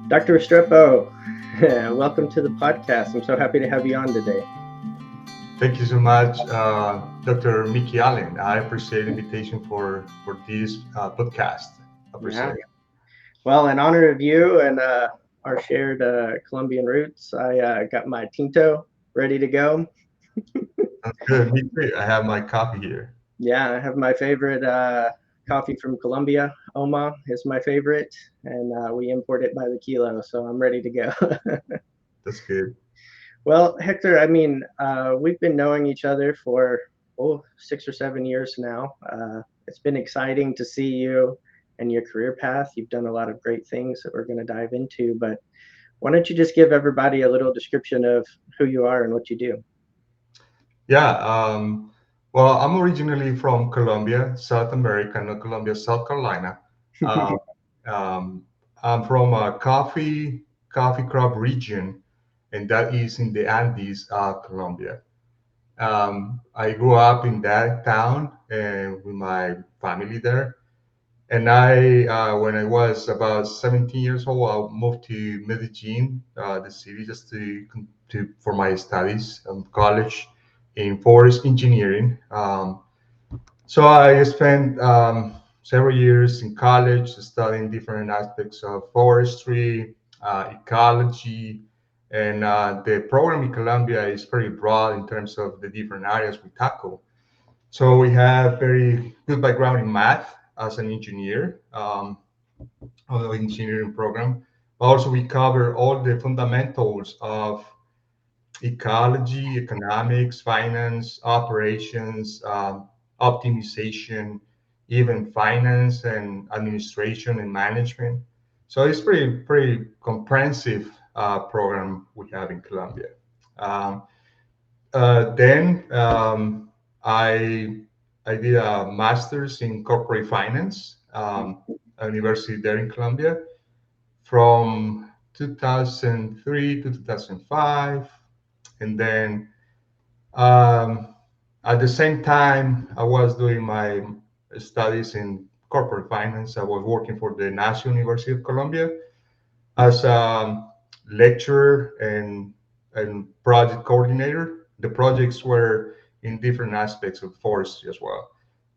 Dr. Restrepo, welcome to the podcast. I'm so happy to have you on today. Thank you so much, Dr. Mickey Allen. I appreciate the invitation for this podcast. Appreciate Yeah. it. Well, in honor of you and our shared Colombian roots, I got my Tinto ready to go. Sounds good. Me too. I have my coffee here. Yeah, I have my favorite coffee from Colombia. Oma is my favorite, and we import it by the kilo, so I'm ready to go. That's good. Well, Hector, we've been knowing each other for 6 or 7 years now. It's been exciting to see you and your career path. You've done a lot of great things that we're going to dive into, but why don't you just give everybody a little description of who you are and what you do? Yeah. Well, I'm originally from Colombia, South America, not Colombia, South Carolina. Uh, um, I'm from a coffee crop region, and that is in the Andes, Colombia. I grew up in that town and with my family there. And when I was about 17 years old, I moved to Medellín, the city, just for my studies college in forest engineering. So I spent several years in college studying different aspects of forestry, ecology, and the program in Colombia is very broad in terms of the different areas we tackle. So we have very good background in math as an engineer, of the engineering program. Also, we cover all the fundamentals of ecology, economics, finance, operations, optimization, even finance and administration and management. So it's pretty comprehensive program we have in Colombia. Um, then I I did a master's in corporate finance, at university there in Colombia, from 2003 to 2005, and then um, at the same time I was doing my studies in corporate finance. I was working for the National University of Colombia as a lecturer and project coordinator. The projects were in different aspects of forestry as well.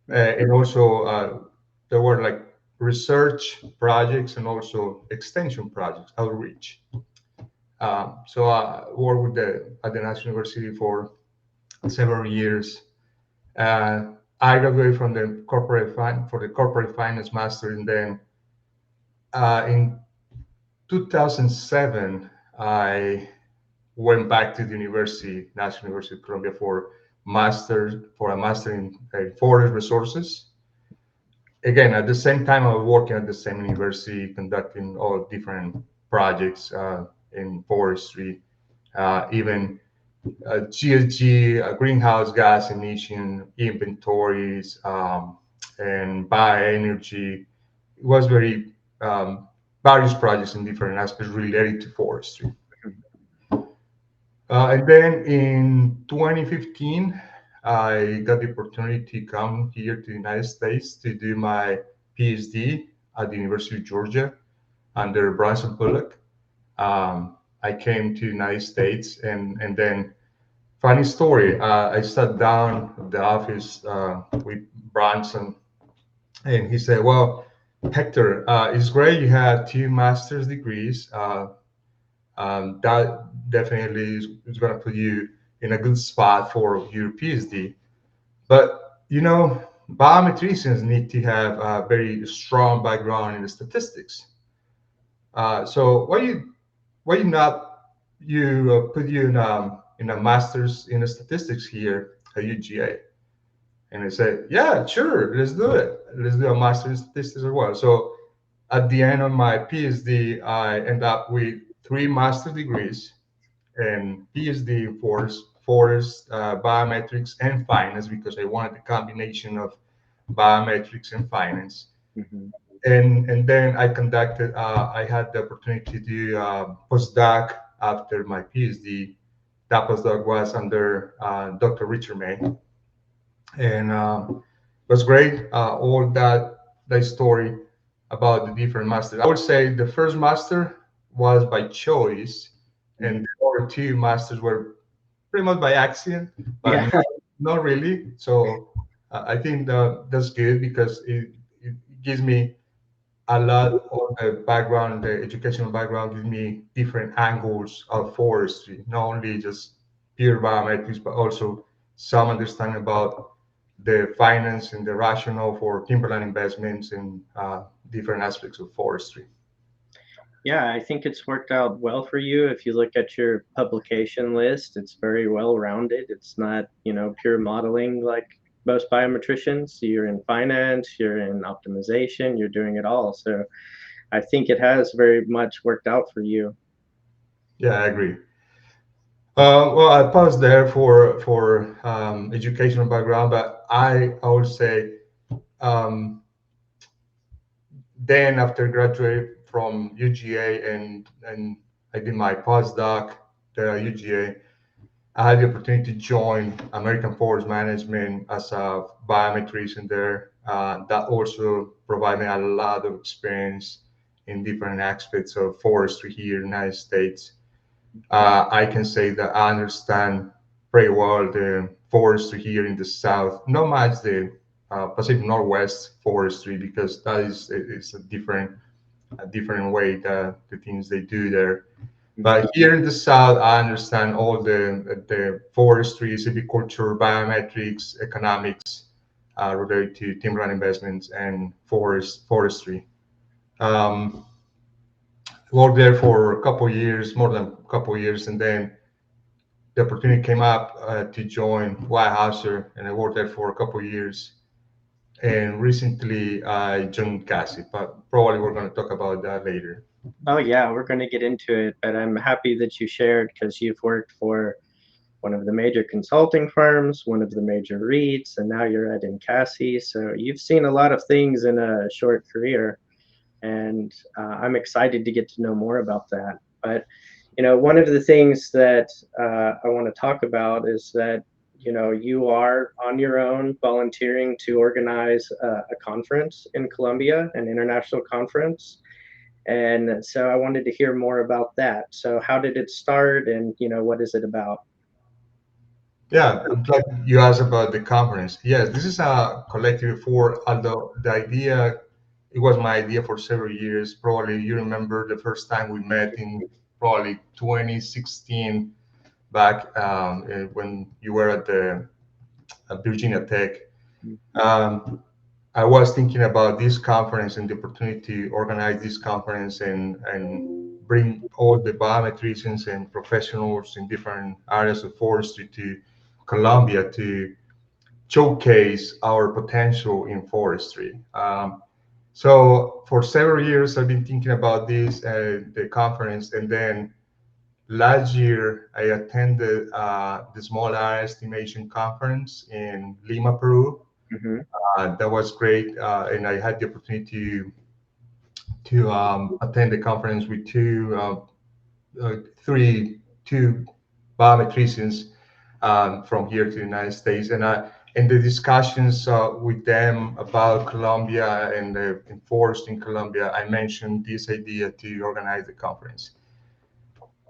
And also, there were like research projects and also extension projects, outreach. So I worked at the National University for several years. I graduated from the for the corporate finance master, and then in 2007, I went back to the university, National University of Colombia, for a master in forest resources. Again, at the same time, I was working at the same university, conducting all different projects in forestry, even GHG, greenhouse gas emission inventories, and bioenergy. It was very various projects in different aspects related to forestry. And then in 2015, I got the opportunity to come here to the United States to do my PhD at the University of Georgia under Bronson Bullock. I came to the United States, and then funny story. I sat down at the office with Bronson, and he said, "Well, Hector, it's great you have two master's degrees. That definitely is going to put you in a good spot for your PhD. But biometricians need to have a very strong background in the statistics. So why you not you put you in a master's in the statistics here at UGA?" And I said, "Yeah, sure, let's do it. Let's do a master's in statistics as well." So at the end of my PhD, I end up with three master degrees and PhD in forest, biometrics, and finance because I wanted the combination of biometrics and finance. Mhm. And then I had the opportunity to do postdoc after my PhD. That postdoc was under Dr. Richard May, and it was great. All that story about the different masters. I would say the first master was by choice, and Mhm. the other two masters were pretty much by accident, but Yeah. not really. So I think that's good because it gives me a lot of the background, the educational background gives me different angles of forestry, not only just pure biometrics, but also some understanding about the finance and the rationale for timberland investments and different aspects of forestry. Yeah, I think it's worked out well for you. If you look at your publication list, it's very well rounded. It's not, pure modeling like most biometricians. You're in finance, you're in optimization, you're doing it all. So I think it has very much worked out for you. Yeah, I agree. Well, I paused there for educational background, but I would say um, then after graduating from UGA and I did my postdoc there at UGA, I had the opportunity to join American Forest Management as a biometrician there. That also provided me a lot of experience in different aspects of forestry here in the United States. I can say that I understand pretty well the forestry here in the South, not much the Pacific Northwest forestry because that is a different way that the things they do there. Mhm. But here in the South, I understand all the forestry, silviculture, biometrics, economics related to timberland investments and forestry. Um, Worked there for a couple of years, more than a couple of years, and then the opportunity came up to join Weyerhaeuser, and I worked there for a couple of years. And recently, I joined NCASI, but probably we're going to talk about that later. Oh, yeah, we're going to get into it, but I'm happy that you shared because you've worked for one of the major consulting firms, one of the major REITs, and now you're at NCASI. So you've seen a lot of things in a short career, and I'm excited to get to know more about that. But one of the things that I want to talk about is that you are on your own volunteering to organize a conference in Colombia, an international conference. And so I wanted to hear more about that. So how did it start, and what is it about? Yeah, I'm glad you asked about the conference. Yes, this is a collective effort, although the idea, it was my idea for several years. Probably you remember the first time we met in probably 2016 back when you were at the at Virginia Tech. Um, I was thinking about this conference and the opportunity to organize this conference and bring all the biometricians and professionals in different areas of forestry to Colombia to showcase our potential in forestry. So for several years, I've been thinking about this the conference, and then last year I attended the Small Area Estimation Conference in Lima, Peru. Hmm. That was great, and I had the opportunity to attend the conference with two biometricians from here to the United States, and the discussions with them about Colombia and the enforced in Colombia, I mentioned this idea to organize the conference,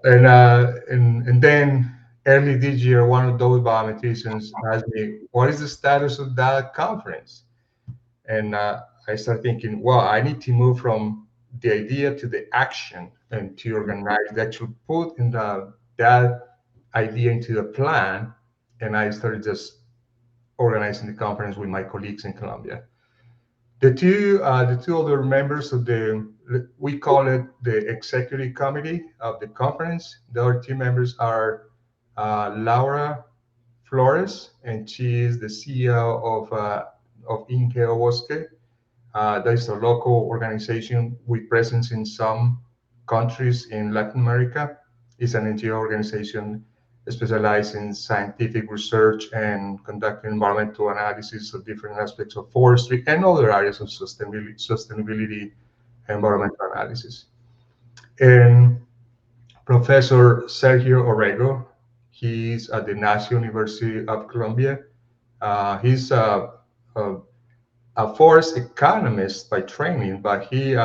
and then early this year, one of those biometricians asked me, "What is the status of that conference?" And I started thinking, well, I need to move from the idea to the action and to organize that should put in that idea into the plan. And I started just organizing the conference with my colleagues in Colombia. The two other members of we call it the executive committee of the conference. The other two members are Laura Flores, and she is the CEO of Inque Bosque. That is a local organization with presence in some countries in Latin America. It's an NGO organization specialized in scientific research and conducting environmental analysis of different aspects of forestry and other areas of sustainability environmental analysis. And Professor Sergio Orrego, he's at the National University of Colombia. He's a forest economist by training, but he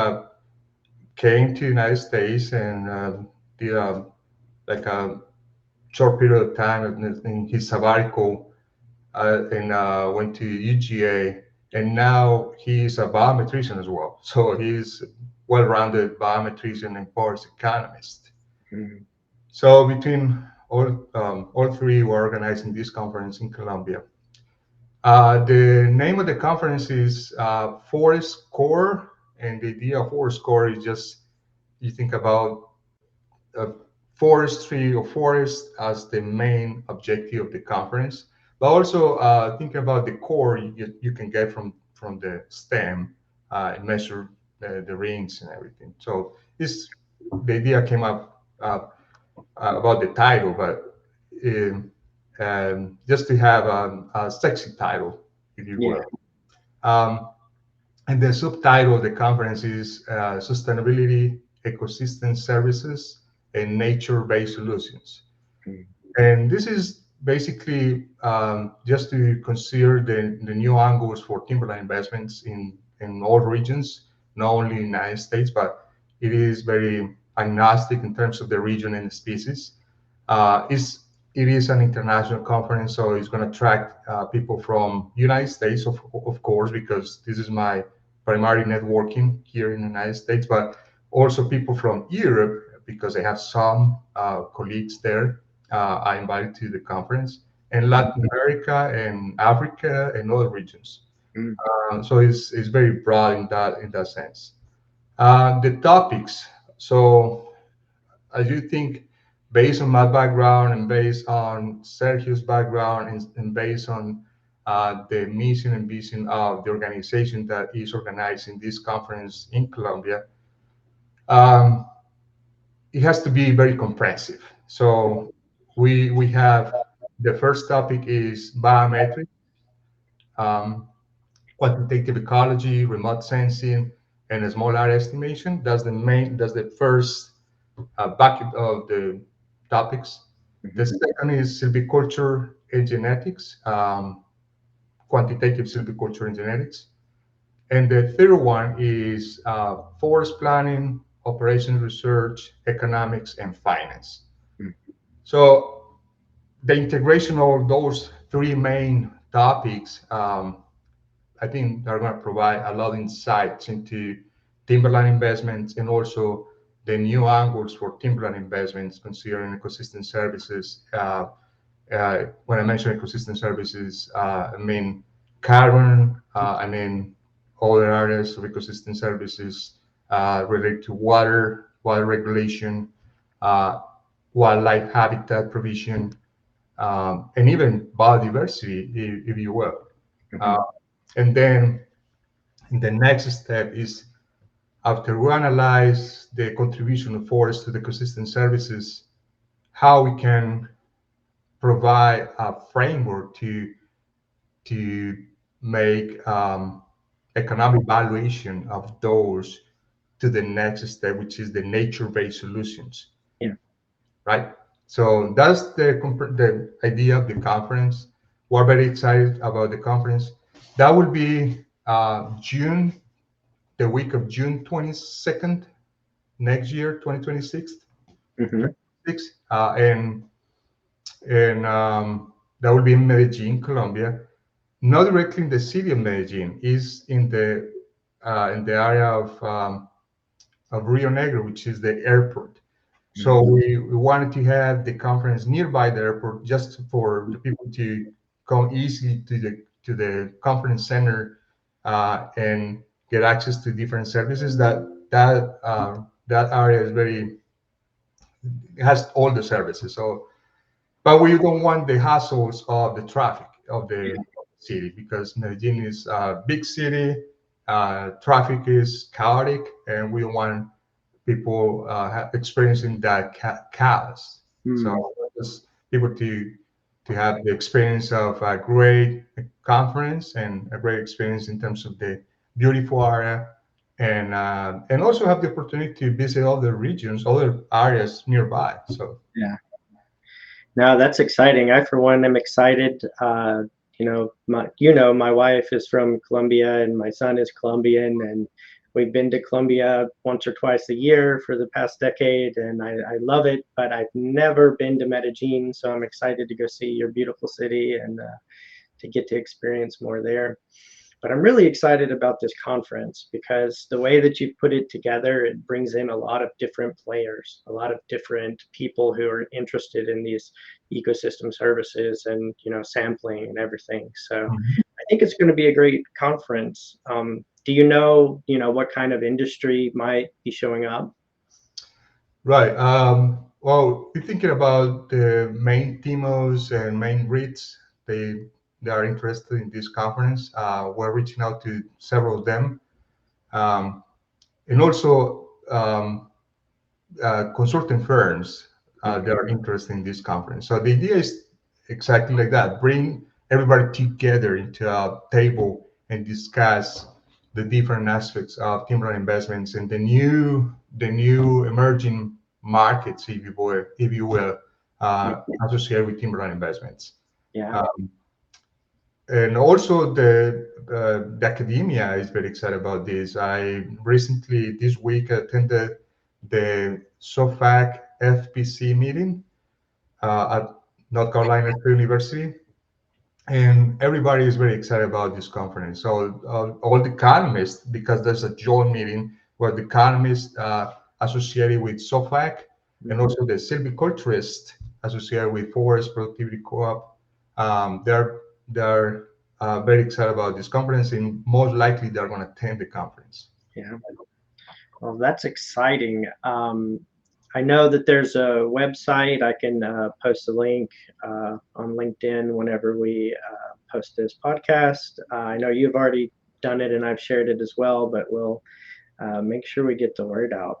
came to the United States and did like a short period of time in his sabbatical and went to UGA. And now he's a biometrician as well. So he's well-rounded biometrician and forest economist. Mhm. So between all three, we're organizing this conference in Colombia. The name of the conference is ForestCORE, and the idea of ForestCORE is just you think about uh, forestry or forest as the main objective of the conference, but also thinking about the core you can get from the stem, measure the rings and everything. So this the idea came up about the title, but just to have a sexy title, if you Yeah. will. Um, and the subtitle of the conference is Sustainability, Ecosystem Services, and Nature-Based Solutions. Mhm. And this is basically just to consider the new angles for timberland investments in all regions, not only in the United States, but it is very agnostic in terms of the region and the species. It is an international conference, so it's going to attract people from United States, of course, because this is my primary networking here in the United States, but also people from Europe because I have some colleagues there I invited to the conference, and Latin America and Africa and other regions. Mhm. So it's very broad in that sense. The topics. So as you think, based on my background and based on Sergio's background and based on the mission and vision of the organization that is organizing this conference in Colombia, um, it has to be very comprehensive. So we have the first topic is biometric, um, quantitative ecology, remote sensing, and small area estimation. That's the first bucket of the topics. The Mhm. second is silviculture and genetics, quantitative silviculture and genetics. And the third one is forest planning, operations research, economics, and finance. Mhm. So the integration of those three main topics, I think are going to provide a lot of insights into timberland investments and also the new angles for timberland investments considering ecosystem services. When I mention ecosystem services, I mean carbon, I mean other areas of ecosystem services related to water regulation, uh, wildlife habitat provision, and even biodiversity, if you will. Uh, Mhm. and then the next step is after we analyze the contribution of forests to the ecosystem services, how we can provide a framework to make economic valuation of those to the next step, which is the nature-based solutions, Yeah. right? So that's the idea of the conference. We're very excited about the conference. That will be June, the week of June 22nd next year, 2026. Mhm. And that will be in Medellín, Colombia. Not directly in the city of Medellín, is in the area of Rio Negro, which is the airport. So Mhm. we wanted to have the conference nearby the airport, just for the people to come easily to the conference center and get access to different services. That area is very has all the services. So but we don't want the hassles of the traffic of the city because Medellin is a big city. Traffic is chaotic, and we don't want people experiencing that chaos. So Mhm. just people to have the experience of a great conference and a great experience in terms of the beautiful area, and also have the opportunity to visit other regions, other areas nearby. So Yeah. No, that's exciting. I, for one, am excited. My wife is from Colombia and my son is Colombian, and We've been to Colombia once or twice a year for the past decade, and I love it. But I've never been to Medellin, so I'm excited to go see your beautiful city and to get to experience more there. But I'm really excited about this conference because the way that you've put it together, it brings in a lot of different players, a lot of different people who are interested in these ecosystem services and sampling and everything. So Mhm. I think it's going to be a great conference. Do you know what kind of industry might be showing up? Right. Well, we're thinking about the main TIMOs and main REITs. They are interested in this conference. We're reaching out to several of them, um, and also consulting firms. They Mhm. are interested in this conference. So the idea is exactly like that: bring everybody together into a table and discuss the different aspects of timberland investments and the new emerging markets, if you will, associated with timberland investments. Yeah. Um, and also the academia is very excited about this. I recently this week attended the SOFAC FPC meeting at North Carolina State University, and everybody is very excited about this conference. So all the economists, because there's a joint meeting where the economists associated with SOFAC and Mhm. also the silviculturists associated with Forest Productivity Co-op, they're very excited about this conference, and most likely they're going to attend the conference. Yeah. Well, that's exciting. I know that there's a website. I can post a link on LinkedIn whenever we post this podcast. I know you've already done it and I've shared it as well, but we'll make sure we get the word out.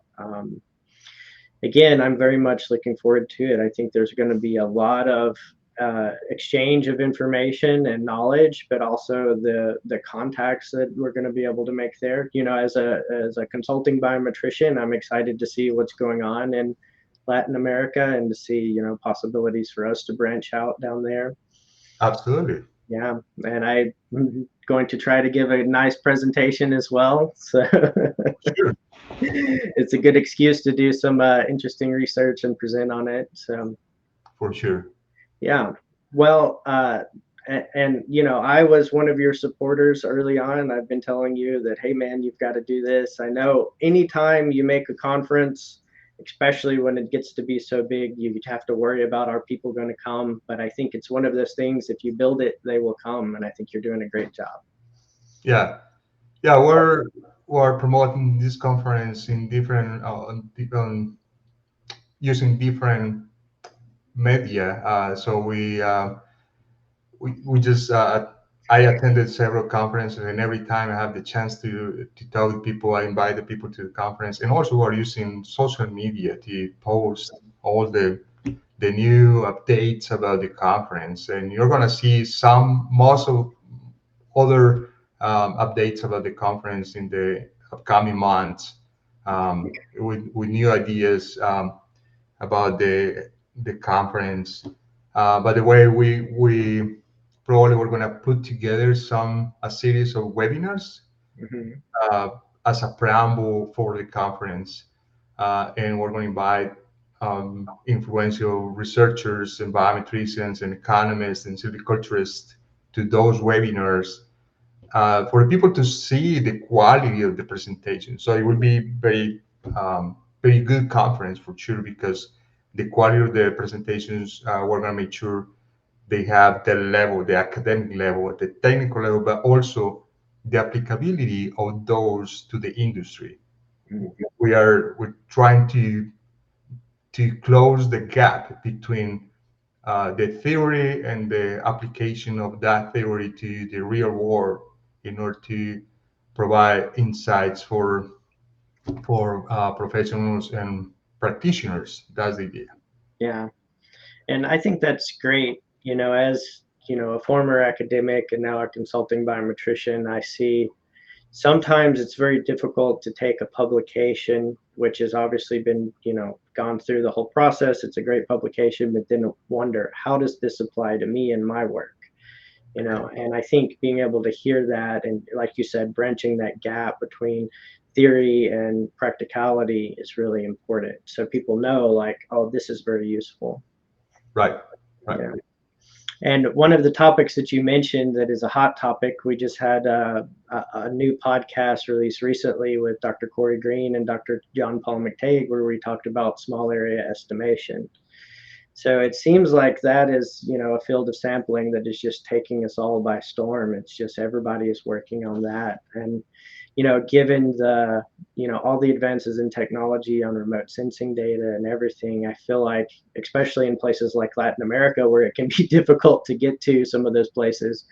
Again, I'm very much looking forward to it. I think there's going to be a lot of exchange of information and knowledge, but also the contacts that we're going to be able to make there. As a consulting biometrician, I'm excited to see what's going on in Latin America and to see possibilities for us to branch out down there. Absolutely. Yeah, and I'm going to try to give a nice presentation as well. So Sure. it's a good excuse to do some interesting research and present on it. So For sure. yeah, well, and I was one of your supporters early on. I've been telling you that, hey man, you've got to do this. I know anytime you make a conference, especially when it gets to be so big, you have to worry about are people going to come. But I think it's one of those things. If you build it, they will come, and I think you're doing a great job. Yeah. Yeah, we're promoting this conference in different using different media. So we just I attended several conferences, and every time I have the chance to talk with people, I invite the people to the conference, and also we're using social media to post all the new updates about the conference, and you're gonna see some most of other updates about the conference in the upcoming months, with new ideas about the conference. By the way, we probably we're going to put together a series of webinars Hmm. uh, as a preamble for the conference, and we're going to invite influential researchers and biometricians and economists and silviculturists to those webinars for the people to see the quality of the presentation. So it will be very good conference for sure, because the quality of the presentations, we're going to make sure they have the level, the academic level, the technical level, but also the applicability of those to the industry. We're trying to close the gap between the theory and the application of that theory to the real world in order to provide insights for professionals and practitioners. That's the idea. Yeah, and I think that's great. As a former academic and now a consulting biometrician, I see sometimes it's very difficult to take a publication which has obviously been gone through the whole process. It's a great publication, but then wonder, how does this apply to me and my work? And I think being able to hear that and, like you said, branching that gap between theory and practicality is really important. So people know, like, oh, this is very useful. Right, right. Yeah. And one of the topics that you mentioned that is a hot topic, we just had a new podcast released recently with Dr. Corey Green and Dr. John Paul McTague, where we talked about small area estimation. So it seems like that is, a field of sampling that is just taking us all by storm. It's just everybody is working on that. And, given all the advances in technology on remote sensing data and everything, I feel like, especially in places like Latin America, where it can be difficult to get to some of those places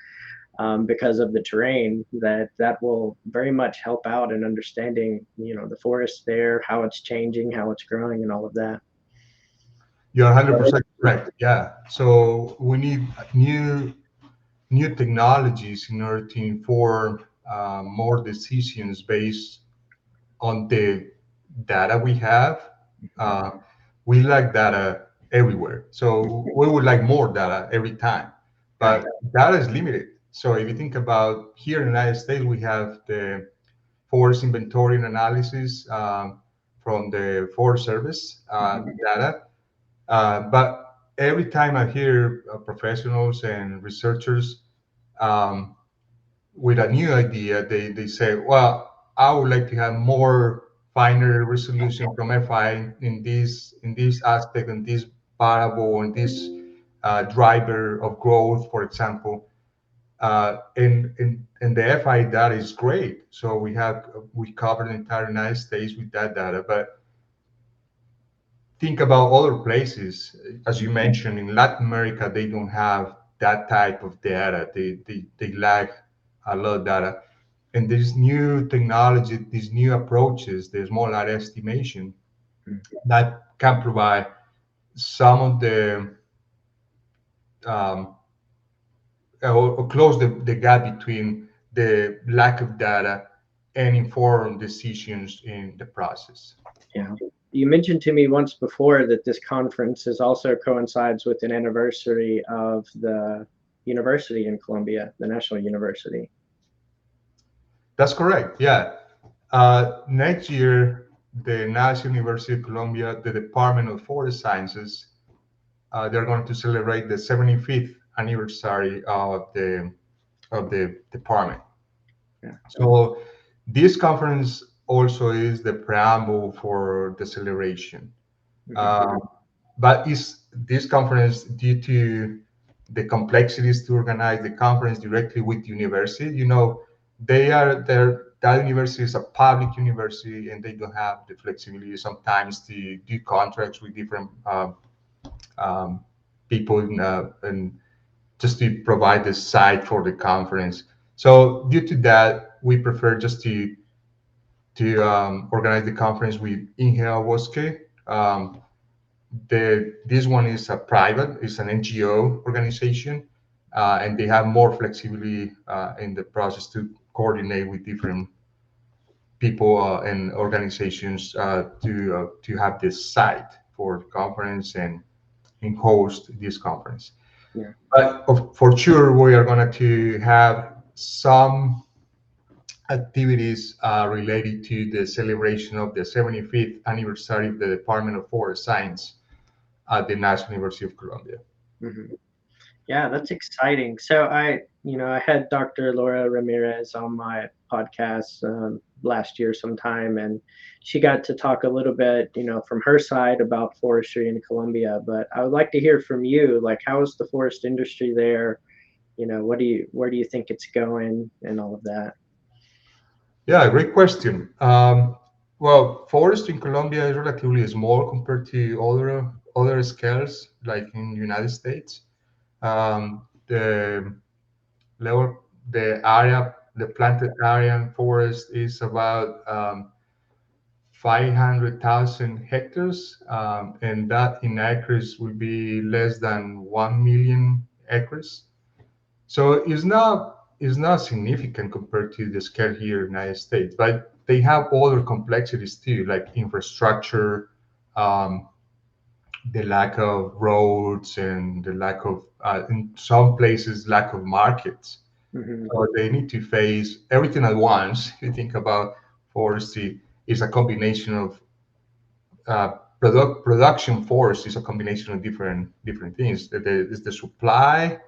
because of the terrain, that will very much help out in understanding, the forest there, how it's changing, how it's growing, and all of that. You're 100% correct. Yeah. So we need new technologies in order to inform more decisions based on the data we have. Uh, we like data everywhere. So we would like more data every time, Right. but data is limited. So if you think about here in the United States, we have the forest inventory and analysis from the Forest Service data. But every time I hear professionals and researchers um, with a new idea, they say, well, I would like to have more finer resolution from FI in this aspect, in this variable, in this driver of growth, for example. And the FI data is great. So we cover the entire United States with that data. But think about other places, as you mentioned, in Latin America, they don't have that type of data. They lack a lot of data. And there's new technology, these new approaches, there's more like estimation that can provide some of the um, or close the gap between the lack of data and inform decisions in the process. Yeah. You mentioned to me once before that this conference is also coincides with an anniversary of the university in Colombia, the National University. That's correct. Yeah. Next year, the National University of Colombia, the Department of Forest Sciences, they're going to celebrate the 75th anniversary of the department. Yeah. So this conference also is the preamble for the celebration. Mhm. Uh, but is this conference due to the complexities to organize the conference directly with the university? They are there. That university is a public university, and they don't have the flexibility sometimes to do contracts with different um, people and just to provide the site for the conference. So due to that, we prefer just to organize the conference with Ingea Bosque. This one is a private, it's an NGO organization, and they have more flexibility in the process to coordinate with different people and organizations to have this site for the conference and host this conference. Yeah. But for sure, we are going to have some activities related to the celebration of the 75th anniversary of the Department of Forest Science at the National University of Colombia. Mhm. Yeah, that's exciting. So I had Dr. Laura Ramirez on my podcast last year sometime, and she got to talk a little bit, from her side about forestry in Colombia. But I would like to hear from you, like, how is the forest industry there? Where do you think it's going, and all of that? Yeah, great question. Well, forest in Colombia is relatively small compared to other scales, like in the United States. The level, the planted area in forest is about 500,000 hectares, and that in acres will be less than 1 million acres. So it's not significant compared to the scale here in the United States, but they have other complexities too, like infrastructure, um, the lack of roads and the lack of, in some places, lack of markets. Hmm. So they need to face everything at once. You think about forestry is a combination of production. Forest is a combination of different things. Is the supply,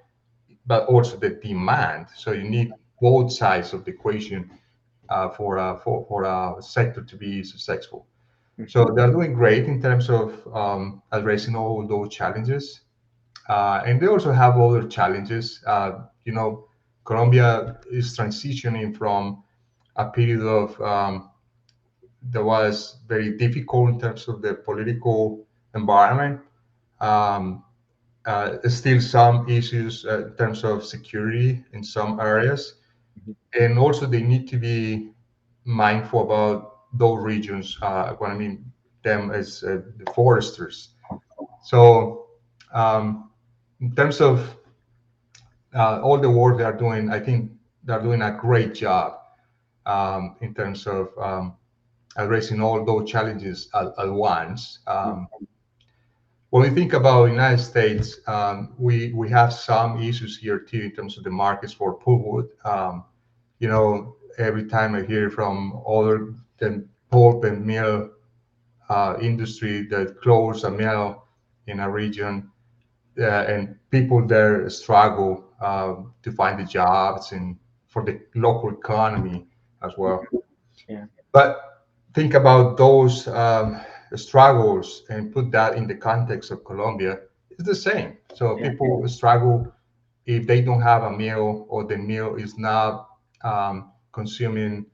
but also the demand. So you need both sides of the equation for a sector to be successful. So Hmm. they're doing great in terms of addressing all those challenges. And they also have other challenges. Colombia is transitioning from a period of that was very difficult in terms of the political environment. Um, Still some issues in terms of security in some areas, and also they need to be mindful about those regions. What I mean them as the foresters. So in terms of all the work they are doing, I think they're doing a great job in terms of addressing all those challenges at once. When we think about United States, we have some issues here too in terms of the markets for pulpwood. Every time I hear from other than pulp and mill industry that close a mill in a region, and people there struggle to find the jobs and for the local economy as well. Yeah. But think about those struggles and put that in the context of Colombia. It's the same. So Yeah. people struggle if they don't have a meal or the meal is not consuming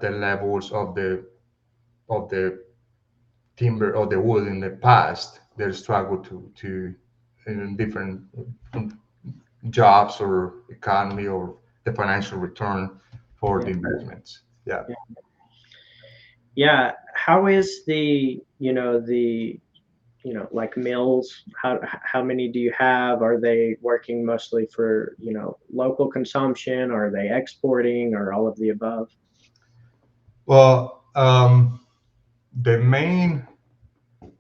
the levels of the timber or the wood in the past. They struggle to in different jobs or economy or the financial return for Yeah. the investments. Yeah. Yeah. Yeah. How is the like mills? How many do you have? Are they working mostly for, local consumption? Are they exporting or all of the above? Well, the main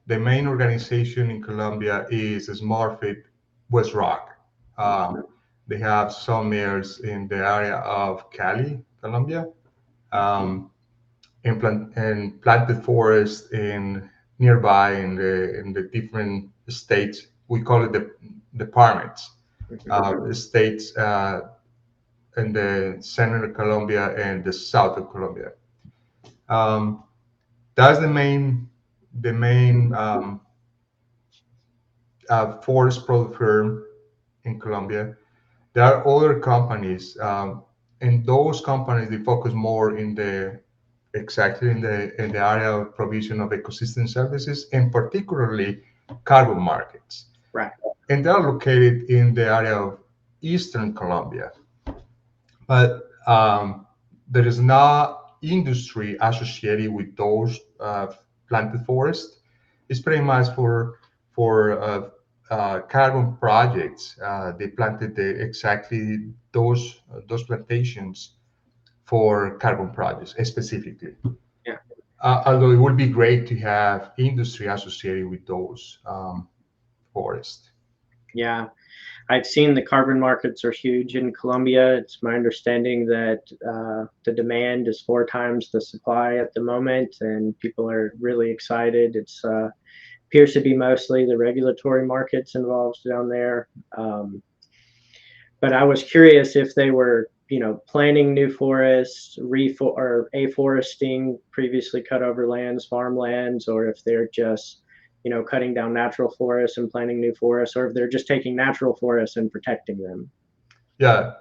the main organization in Colombia is SmartFit West Rock. Um, they have some mayors in the area of Cali, Colombia, um, and planted forest in nearby in the different states. We call it the departments, Mhm. states in the center of Colombia and the south of Colombia. Um, that's the main forest product firm in Colombia. There are other companies, and those companies they focus more in the exactly in the area of provision of ecosystem services, and particularly carbon markets. Right. And they are located in the area of eastern Colombia, but there is not industry associated with those planted forests. It's pretty much for carbon projects. They planted exactly those plantations for carbon projects specifically. Yeah. Although it would be great to have industry associated with those forests. Yeah. I've seen the carbon markets are huge in Colombia. It's my understanding that the demand is four times the supply at the moment, and people are really excited. It's appears to be mostly the regulatory markets involved down there. But I was curious if they were, planting new forests, or afforesting previously cut over lands, farmlands, or if they're just, cutting down natural forests and planting new forests, or if they're just taking natural forests and protecting them. Yeah,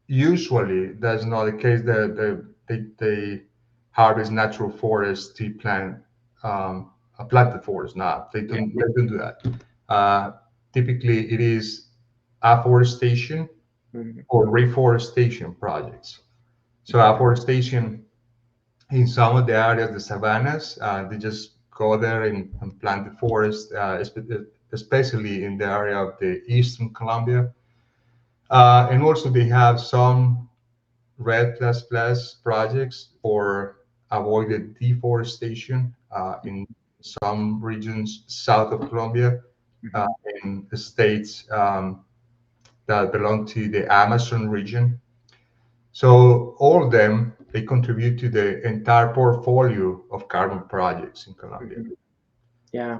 usually that's not the case. They harvest natural forests to plant a planted forest. Not Yeah. they don't do that. Uh, Typically, it is afforestation Mhm. or reforestation projects. So afforestation in some of the areas, the savannas, they just go there and plant the forest, especially in the area of the eastern Colombia. And also they have some Red Plus Plus projects for avoided deforestation in some regions south of Colombia, uh, Mhm. in the states that belong to the Amazon region. So all of them, they contribute to the entire portfolio of carbon projects in Colombia. Mhm. Yeah.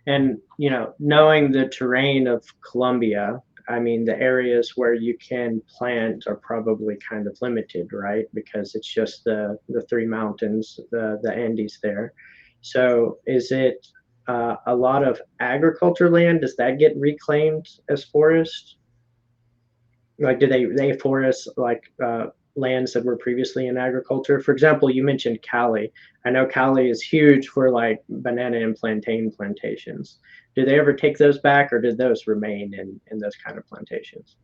And, knowing the terrain of Colombia, I mean, the areas where you can plant are probably kind of limited, right? Because it's just the three mountains, the Andes there. So is it a lot of agriculture land? Does that get reclaimed as forest? Like, do they forest like lands that were previously in agriculture? For example, you mentioned Cali. I know Cali is huge for like banana and plantain plantations. Do they ever take those back, or did those remain in those kind of plantations?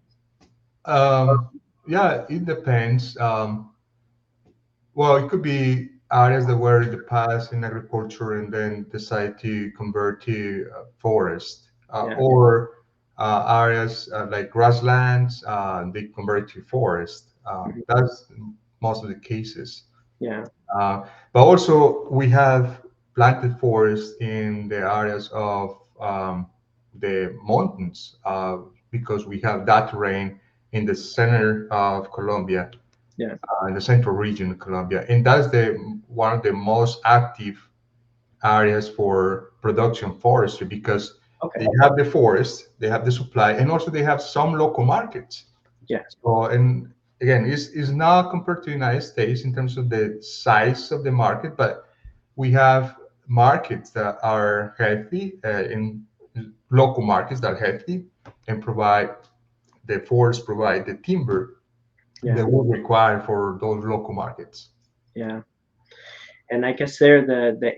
Um, yeah, it depends. Well, it could be areas that were in the past in agriculture and then decide to convert to forest, Yeah. or areas like grasslands, they convert to forest. Mhm. That's most of the cases. Yeah. But also, we have planted forests in the areas of the mountains because we have that terrain in the center of Colombia, Yeah. in the central region of Colombia, and that's the one of the most active areas for production forestry because they Okay. have the forest, they have the supply, and also they have some local markets. Yeah. So, and again, it's not compared to the United States in terms of the size of the market, but we have markets that are healthy, in local markets that are healthy and provide the forest, provide the timber Yeah. that we require for those local markets. Yeah. And I guess there the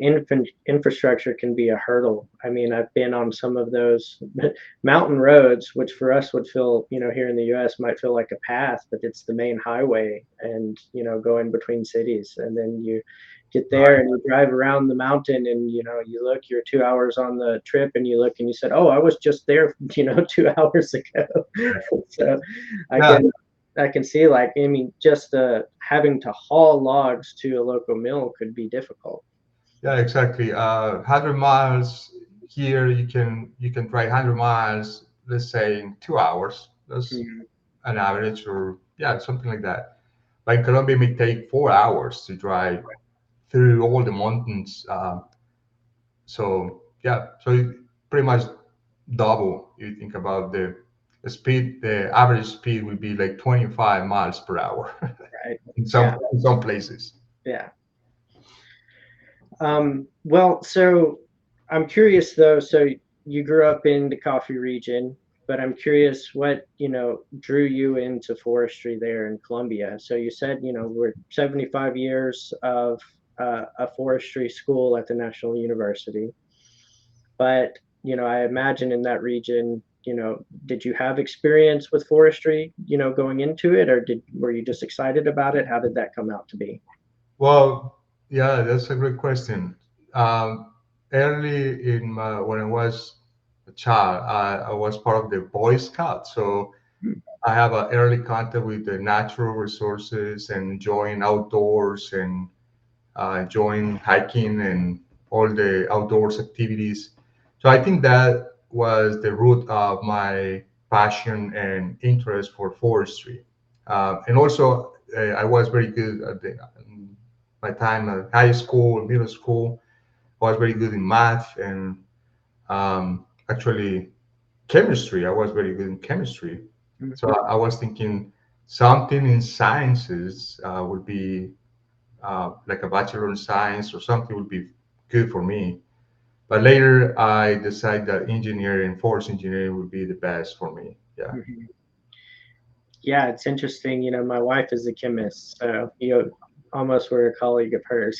infrastructure can be a hurdle. I mean, I've been on some of those mountain roads, which for us would feel, here in the U.S. might feel like a path, but it's the main highway, and going between cities, and then you get there and you drive around the mountain, and you look, you're 2 hours on the trip, and you look and you said, oh, I was just there, 2 hours ago. So I Yeah, can I can see, like, I mean, just having to haul logs to a local mill could be difficult. yeah, exactly. 100 miles here, you can drive 100 miles, let's say in 2 hours. That's Mhm. an average, or yeah, something like that. But in Colombia, it may take 4 hours to drive through all the mountains. So yeah, so it pretty much double. You think about the speed. The average speed would be like 25 miles per hour Right. in Yeah. some places. Yeah. Well, so I'm curious though. So you grew up in the coffee region, but I'm curious what, drew you into forestry there in Colombia. So you said, we're 75 years of a forestry school at the National University. But, I imagine in that region, did you have experience with forestry, going into it, or were you just excited about it? How did that come out to be? Well, yeah, that's a great question. Um, Early when I was a child, I was part of the Boy Scouts, so Hmm. I have an early contact with the natural resources and enjoying outdoors and enjoying hiking and all the outdoors activities. So I think that was the root of my passion and interest for forestry. And also, I was very good at my time at high school, middle school. I was very good in math and actually chemistry. I was very good in chemistry. So Mhm. I was thinking something in sciences would be like a bachelor in science or something would be good for me. But later I decided that engineering, forest engineering would be the best for me. Yeah. Mhm. Yeah, it's interesting. My wife is a chemist, so almost were a colleague of hers.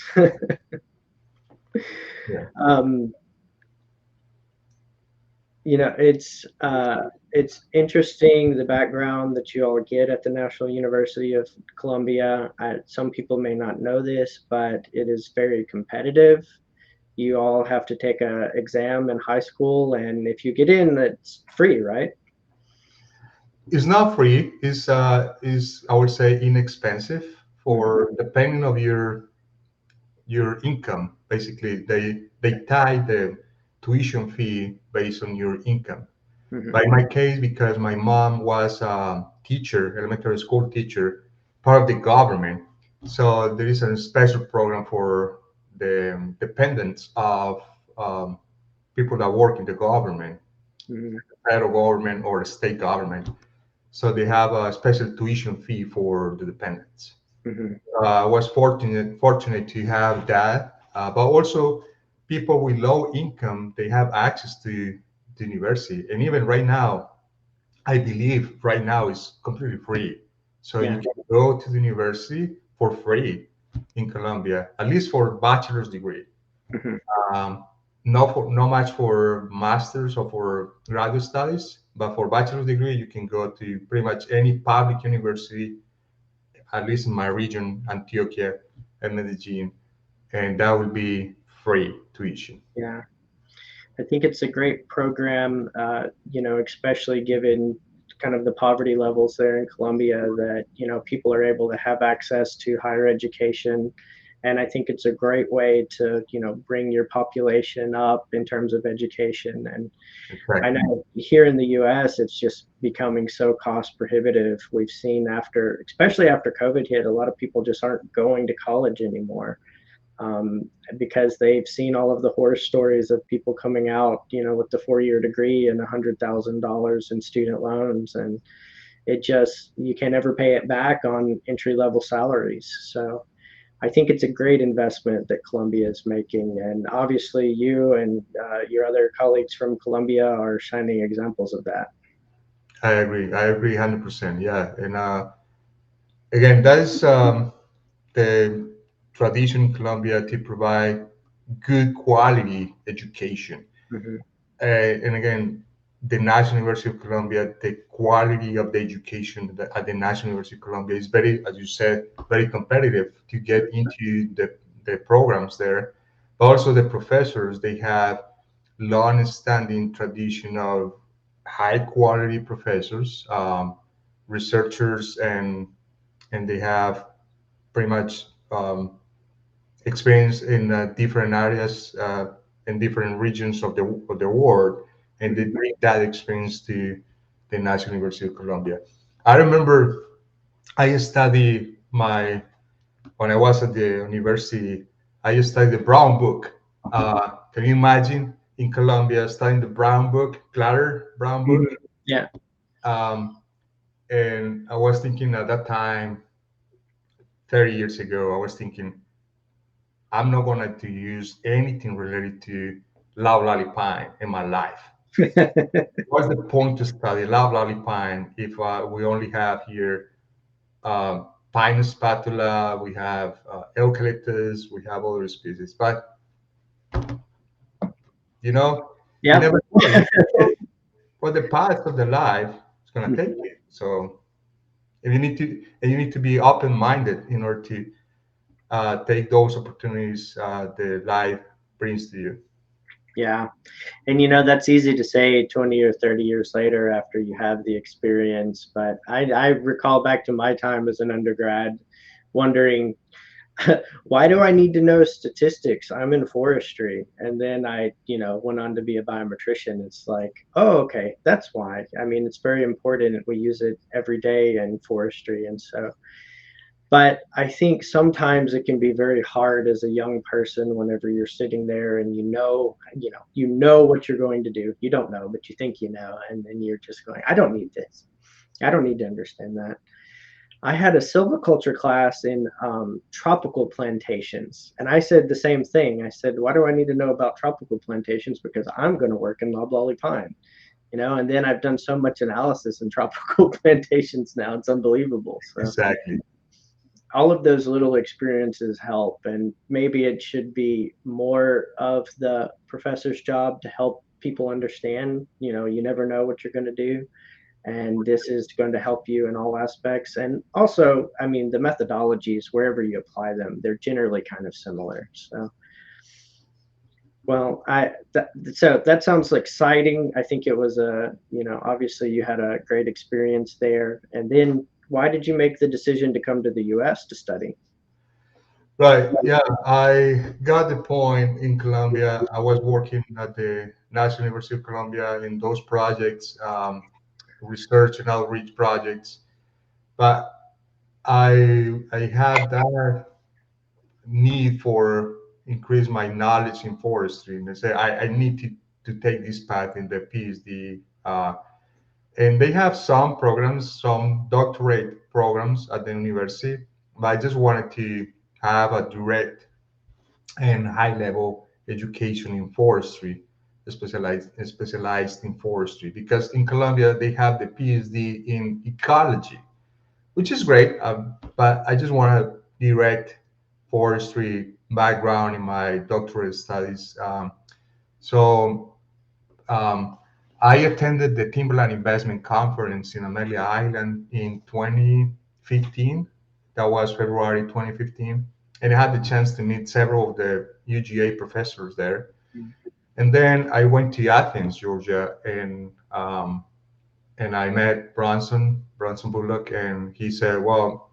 Yeah. um, it's interesting the background that you all get at the National University of Colombia. Some people may not know this, but it is very competitive. You all have to take a exam in high school, and if you get in, it's free, right? It's not free. It's I would say inexpensive Mhm. for depending of your your income. Basically, they tie the tuition fee based on your income. Hmm. But in my case, because my mom was a teacher, elementary school teacher, part of the government, so there is a special program for the dependents of um, people that work in the government, Hmm. federal government or the state government. So they have a special tuition fee for the dependents. Hmm. I was fortunate to have that, but also people with low income they have access to the university, and even right now, I believe right now is completely free. So you Yeah. can go to the university for free in Colombia, at least for bachelor's degree. Hmm. Um, not much for masters or for graduate studies, but for bachelor's degree, you can go to pretty much any public university, at least in my region, Antioquia and Medellin, and that will be free tuition. Yeah. I think it's a great program, especially given kind of the poverty levels there in Colombia, that, people are able to have access to higher education. And I think it's a great way to, bring your population up in terms of education. And I Exactly. know here in the US, it's just becoming so cost prohibitive. We've seen especially after COVID hit, a lot of people just aren't going to college anymore, because they've seen all of the horror stories of people coming out, with the 4-year degree and $100,000 in student loans, and you can't ever pay it back on entry level salaries. So I think it's a great investment that Colombia is making, and obviously you and your other colleagues from Colombia are shining examples of that. I agree. I agree 100%. Yeah. And again, that is the tradition in Colombia to provide good quality education. Hmm. And again, the National University of Colombia, the quality of the education at the National University of Colombia is very, as you said, very competitive to get into the programs there. But also the professors, they have long-standing tradition of high quality professors, researchers, and they have pretty much experience in different areas in different regions of the world, and they Hmm. bring that experience to the National University of Colombia. I remember I studied my when I was at the university. I studied the Brown Book. Can you imagine in Colombia studying the Brown Book, Clatter Brown Book? Hmm. Yeah. Um, and I was thinking at that time, 30 years ago, I was thinking I'm not going to use anything related to loblolly pine in my life. What's the point to study loblolly pine if we only have here Pinus spatula, we have eucalyptus, we have other species, but you know, you Yeah. never know. You never know what the path of the life is going to take Mhm. you. So, if you need to, and you need to be open-minded in order to take those opportunities the life brings to you. Yeah. And that's easy to say 20 or 30 years later after you have the experience. But I recall back to my time as an undergrad wondering, why do I need to know statistics? I'm in forestry. And then I, went on to be a biometrician. It's like, oh, okay, that's why. I mean, it's very important. We use it every day in forestry. And so, but I think sometimes it can be very hard as a young person whenever you're sitting there and you know what you're going to do. You don't know, but you think you know, and then you're just going, I don't need this. I don't need to understand that. I had a silviculture class in tropical plantations, and I said the same thing. I said, why do I need to know about tropical plantations? Because I'm going to work in loblolly pine, and then I've done so much analysis in tropical plantations now. It's unbelievable. So Exactly. all of those little experiences help, and maybe it should be more of the professor's job to help people understand, you never know what you're going to do, and this is going to help you in all aspects. And also, I mean, the methodologies, wherever you apply them, they're generally kind of similar. So well, so that sounds exciting. I think it was obviously you had a great experience there, and then why did you make the decision to come to the US to study? Right. Yeah, I got the point in Colombia. I was working at the National University of Colombia in those projects, research and outreach projects. But I had that need for increase my knowledge in forestry, and I say I need to take this path in the PhD. And they have some programs, some doctorate programs at the university, but I just wanted to have a direct and high level education in forestry, specialized in forestry, because in Colombia they have the PhD in ecology, which is great, but I just want a direct forestry background in my doctorate studies. So um, I attended the Timberland Investment Conference in Amelia Island in 2015. That was February 2015. And I had the chance to meet several of the UGA professors there. And then I went to Athens, Georgia, and I met Bronson Bullock, and he said, "Well,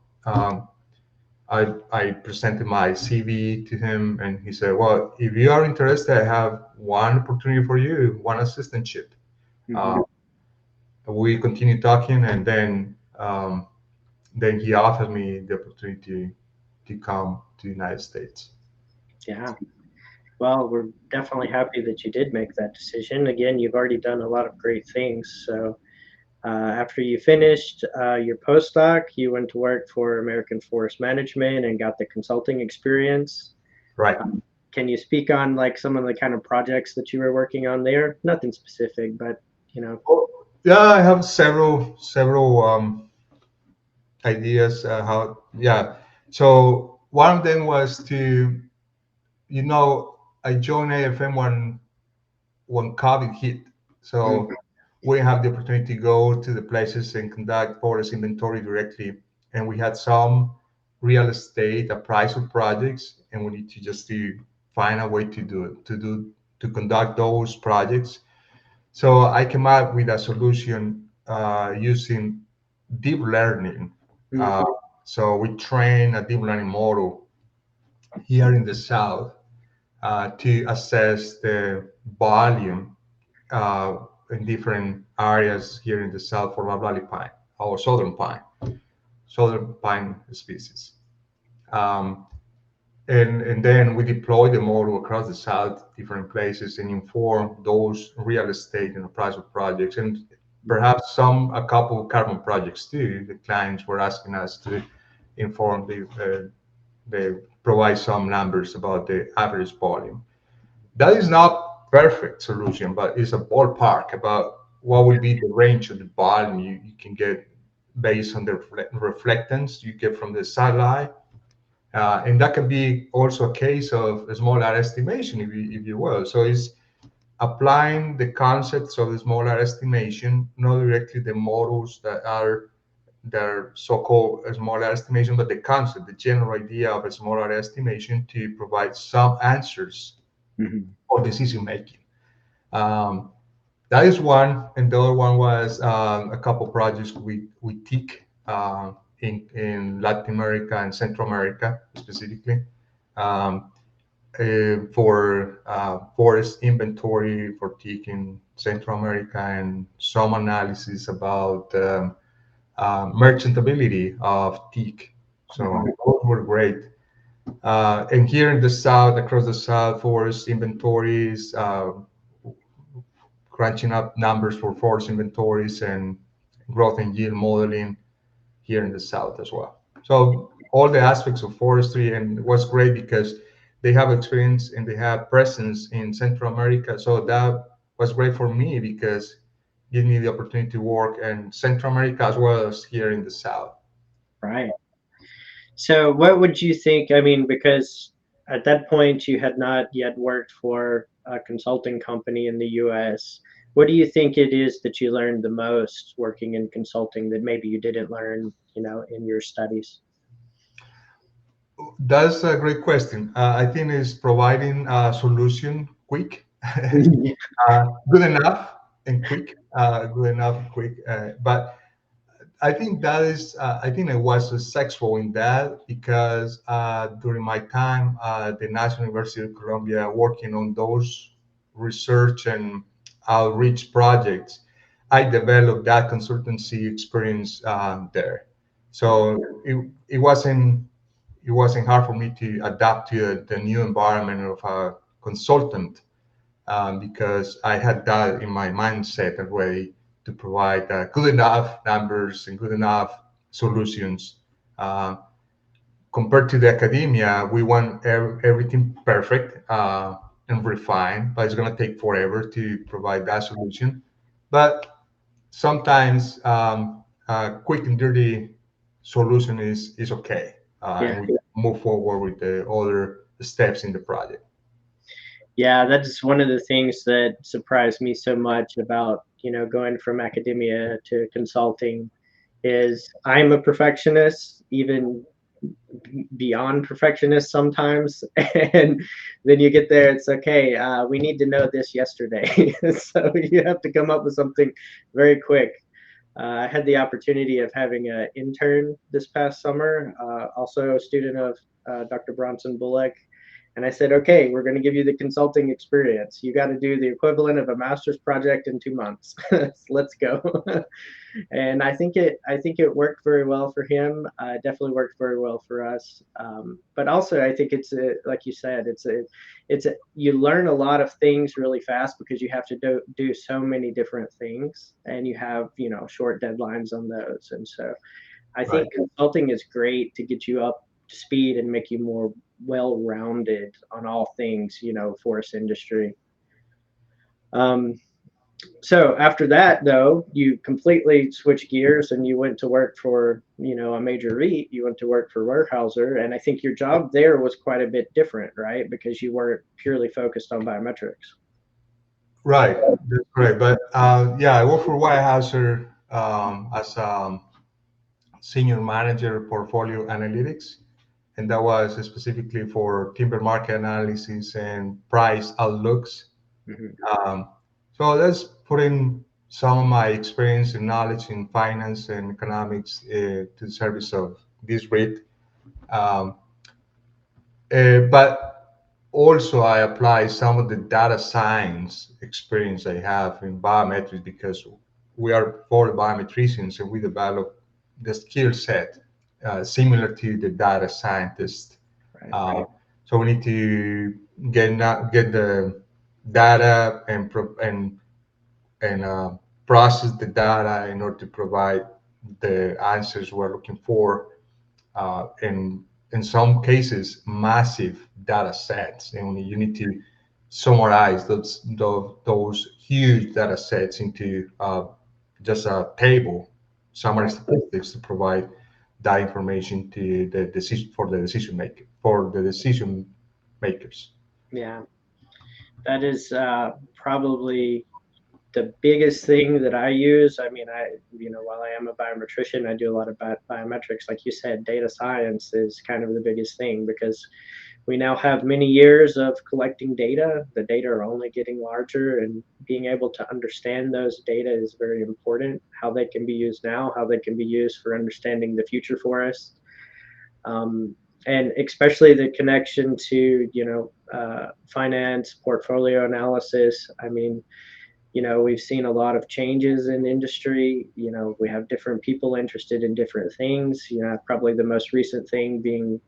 I presented my CV to him, and he said, "Well, if you are interested, I have one opportunity for you, one assistantship." Mm-hmm. Uh, we continued talking, and then he offered me the opportunity to come to the United States. Yeah. Well, we're definitely happy that you did make that decision. Again, you've already done a lot of great things. So, after you finished your postdoc, you went to work for American Forest Management and got the consulting experience. Right. Um, can you speak on like some of the kind of projects that you were working on there? Nothing specific, but you know. Oh, yeah, I have several ideas. How? Yeah. So one of them was to, you know, I joined AFM when COVID hit. Mm, So we have the opportunity to go to the places and conduct forest inventory directly. And we had some real estate appraisal projects, and we need to just to find a way to do it, to conduct those projects. So I came up with a solution using deep learning. mm, Uh, so we train a deep learning model here in the south to assess the volume uh, in different areas here in the south for valley pine or southern pine species. Um, and then we deploy the model across the south, different places, and inform those real estate and appraisal projects, and perhaps a couple of carbon projects too. The clients were asking us to inform they provide some numbers about the average volume. That is not perfect solution, but it's a ballpark about what will be the range of the volume you can get based on the reflectance you get from the satellite. And that can be also a case of a smaller estimation, if you will. So it's applying the concepts of the smaller estimation, not directly the models that are their so-called smaller estimation, but the concept, the general idea of a smaller estimation to provide some answers mhm, for decision making. Um, that is one, and the other one was a couple projects we TIC in Latin America and Central America specifically um, for forest inventory for TIC in Central America and some analysis about merchantability of teak. So mhm. those were great. And here in the south, across the south, forest inventories, crunching up numbers for forest inventories and growth and yield modeling here in the south as well. So all the aspects of forestry, and it was great because they have experience and they have presence in Central America. So that was great for me because give me the opportunity to work in Central America as well as here in the south. Right. So, what would you think? I mean, because at that point you had not yet worked for a consulting company in the US. What do you think it is that you learned the most working in consulting that maybe you didn't learn, in your studies? That's a great question. I think it's providing a solution quick, good enough and quick, good enough and quick. But I think that is, I think I was successful in that because during my time at the National University of Colombia working on those research and outreach projects, I developed that consultancy experience there. So it wasn't hard for me to adapt to the new environment of a consultant because I had that in my mindset already to provide good enough numbers and good enough solutions. Uh, Compared to the academia, we want everything perfect and refined, but it's going to take forever to provide that solution. But sometimes quick and dirty solution is okay, Yeah. and we move forward with the other steps in the project. Yeah, that's one of the things that surprised me so much about, going from academia to consulting is I'm a perfectionist, even beyond perfectionist sometimes. And then you get there, it's okay, we need to know this yesterday. So you have to come up with something very quick. I had the opportunity of having an intern this past summer, also a student of Dr. Bronson Bullock. And I said, okay, we're going to give you the consulting experience. You got to do the equivalent of a master's project in 2 months. Let's go. And I think it worked very well for him. Definitely worked very well for us. But also, I think like you said, you learn a lot of things really fast because you have to do so many different things, and you have short deadlines on those. And so I Right. think consulting is great to get you up to speed and make you more well-rounded on all things, forest industry. Um, so after that, though, you completely switched gears and you went to work for, a major REIT. You went to work for Weyerhaeuser, and I think your job there was quite a bit different, right? Because you weren't purely focused on biometrics. Right, that's correct. But yeah, I work for Weyerhaeuser as senior manager portfolio analytics, and that was specifically for timber market analysis and price outlooks. Hmm. Um, so that's putting some of my experience and knowledge in finance and economics to the service of this rate. Um, but also, I apply some of the data science experience I have in biometrics because we are for biometricians and we develop the skill set similar to the data scientist. Right. Uh, so we need to get the data and process the data in order to provide the answers we're looking for in some cases massive data sets, and you need to summarize those huge data sets into just a table, summary statistics to provide that information to the decision for the decision maker for the decision makers. Yeah, that is probably the biggest thing that I use. I mean, while I am a biometrician, I do a lot of biometrics. Like you said, data science is kind of the biggest thing because we now have many years of collecting data. The data are only getting larger, and being able to understand those data is very important. How they can be used now, how they can be used for understanding the future for us. Um, and especially the connection to finance portfolio analysis. I mean, we've seen a lot of changes in industry. We have different people interested in different things. Probably the most recent thing being,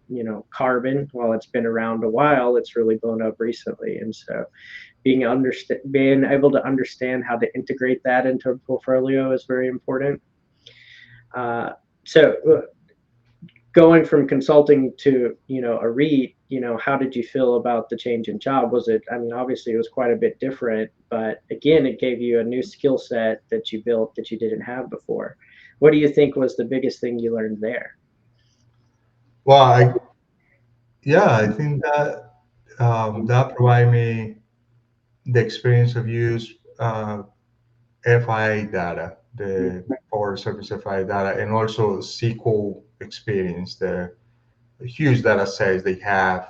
carbon. While it's been around a while, it's really blown up recently. And so being able to understand how to integrate that into a portfolio is very important. Uh, so going from consulting to a REIT, how did you feel about the change in job? Was it, I mean, obviously it was quite a bit different, but again, it gave you a new skill set that you built that you didn't have before. What do you think was the biggest thing you learned there? Well, yeah, I think that that provided me the experience of use FI data, the Forest Service FI data, and also SQL experience, the huge data sets they have.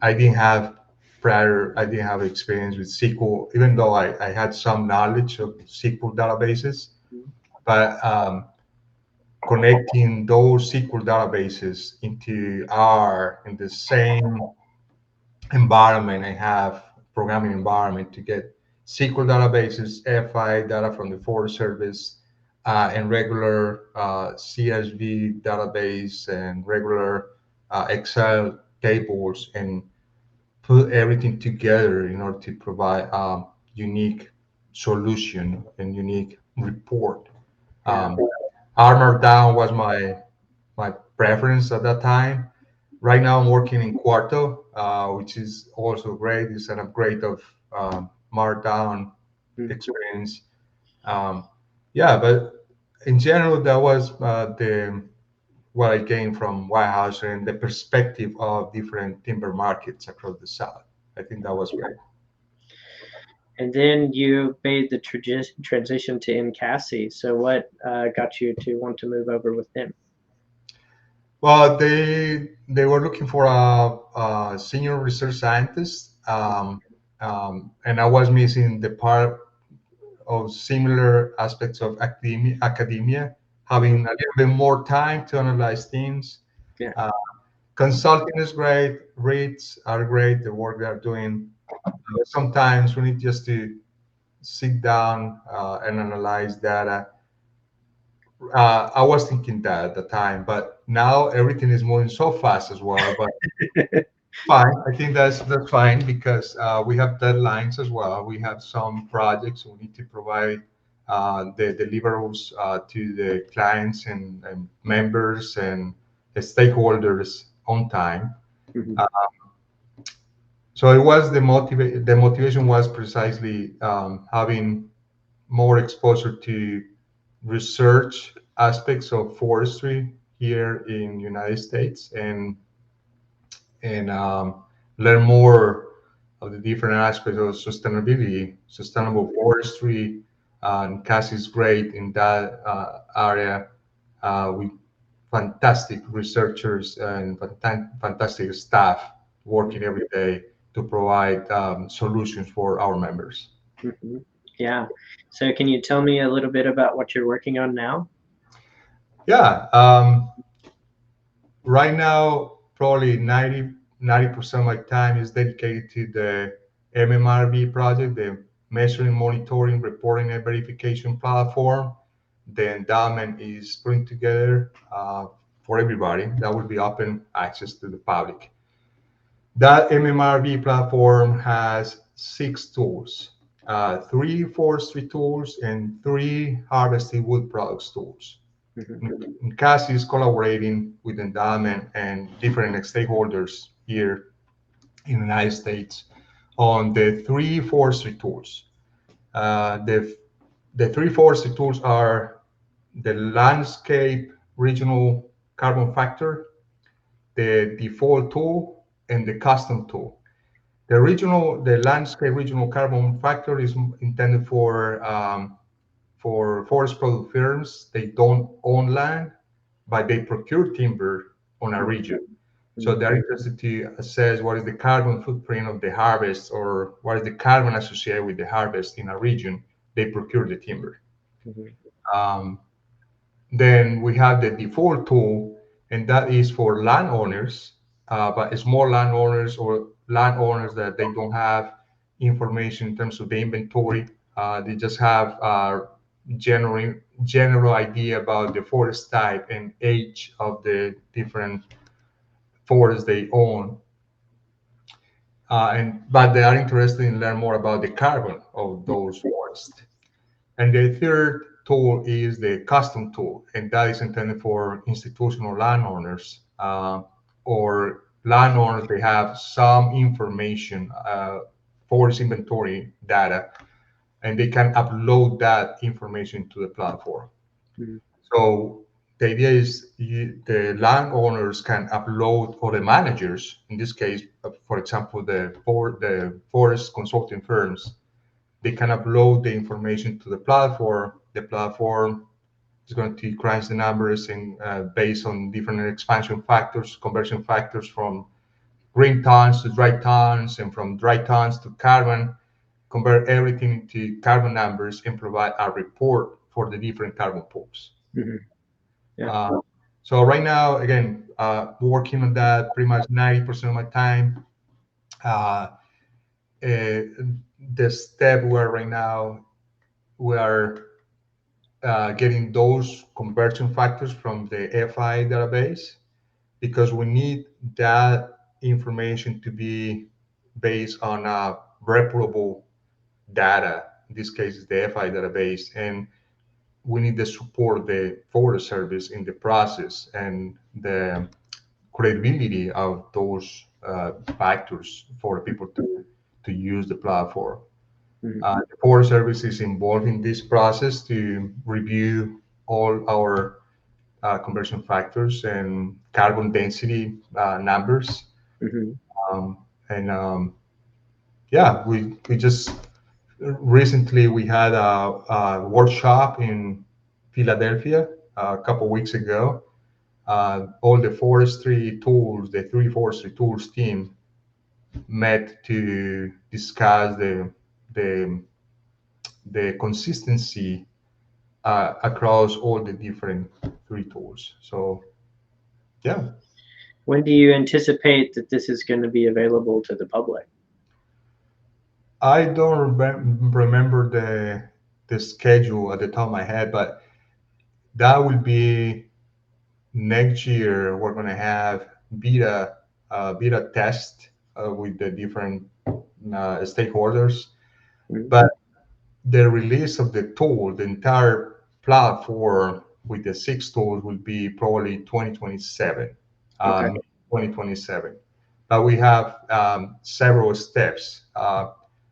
I didn't have experience with SQL, even though I had some knowledge of SQL databases. But connecting those SQL databases into R in the same environment. I have programming environment to get SQL databases, FI data from the Forest Service, and regular CSV database and regular Excel tables, and put everything together in order to provide a unique solution and unique report. Yeah. Um, Armor Down was my preference at that time. Right now, I'm working in Quarto, which is also great. It's an upgrade of Markdown Mhm. experience. Um, yeah, but in general, that was the what I gained from Weyerhaeuser and the perspective of different timber markets across the South. I think that was great. And then you made the transition to NCASI. So what got you to want to move over with them? Well, they were looking for a senior research scientist, and I was missing the part of similar aspects of academia, Mhm. having a little bit more time to analyze things. Yeah. Uh, Consulting is great, rates are great, the work they are doing. But sometimes we need just to sit down and analyze data. I was thinking that at the time, but now everything is moving so fast as well. But fine, I think that's fine because we have deadlines as well. We have some projects we need to provide the deliverables to the clients and members and the stakeholders on time. Mhm. Uh, so it was the motivation was precisely having more exposure to research aspects of forestry here in United States, and learn more of the different aspects of sustainability, sustainable forestry. And CAS is great in that area with fantastic researchers and fantastic staff working every day to provide solutions for our members. Mhm. Yeah. So can you tell me a little bit about what you're working on now? Yeah, right now, probably 90% of my time is dedicated to the MMRV project, the measuring, monitoring, reporting, and verification platform. The endowment is putting together for everybody. That will be open access to the public. That MMRV platform has 6 tools, 3 forestry tools and 3 harvesting wood products tools. Mhm. NCASI is collaborating with endowment and different stakeholders here in the United States on the 3 forestry tools. The 3 forestry tools are the landscape regional carbon factor, the default tool, and the custom tool. The landscape regional carbon factor is intended for forest product firms. They don't own land, but they procure timber on a region. So Mhm. they're interested to assess what is the carbon footprint of the harvest or what is the carbon associated with the harvest in a region. They procure the timber. Mhm. Um, then we have the default tool, and that is for landowners, but small landowners or landowners that they don't have information in terms of the inventory. They just have general general idea about the forest type and age of the different forests they own, and but they are interested in learn more about the carbon of those forests. And the third tool is the custom tool, and that is intended for institutional landowners or landowners that have some information, forest inventory data, and they can upload that information to the platform. Mhm. So the idea is the landowners can upload, or the managers, in this case, for example, the forest consulting firms, they can upload the information to the platform. The platform is going to crunch the numbers and based on different expansion factors, conversion factors from green tons to dry tons, and from dry tons to carbon, convert everything into carbon numbers and provide a report for the different carbon pools. Mhm. Yeah. Uh, so right now, again, working on that pretty much 90% of my time. Uh, the step where right now we are getting those conversion factors from the FI database because we need that information to be based on reputable data. In this case, is the FI database, and we need to support the Forest Service in the process and the credibility of those factors for people to use the platform. Mhm. The Forest Service is involved in this process to review all our conversion factors and carbon density numbers. Mhm. Um, and Yeah, we just recently we had a workshop in Philadelphia a couple weeks ago. All the forestry tools, the three forestry tools team met to discuss the the consistency across all the different three tools. So yeah, When do you anticipate that this is going to be available to the public? I don't remember the schedule at the top of my head, but that will be next year. We're going to have beta test with the different stakeholders, Mhm. but the release of the tool, the entire platform with the six tools will be probably 2027, Okay. 2027. But we have several steps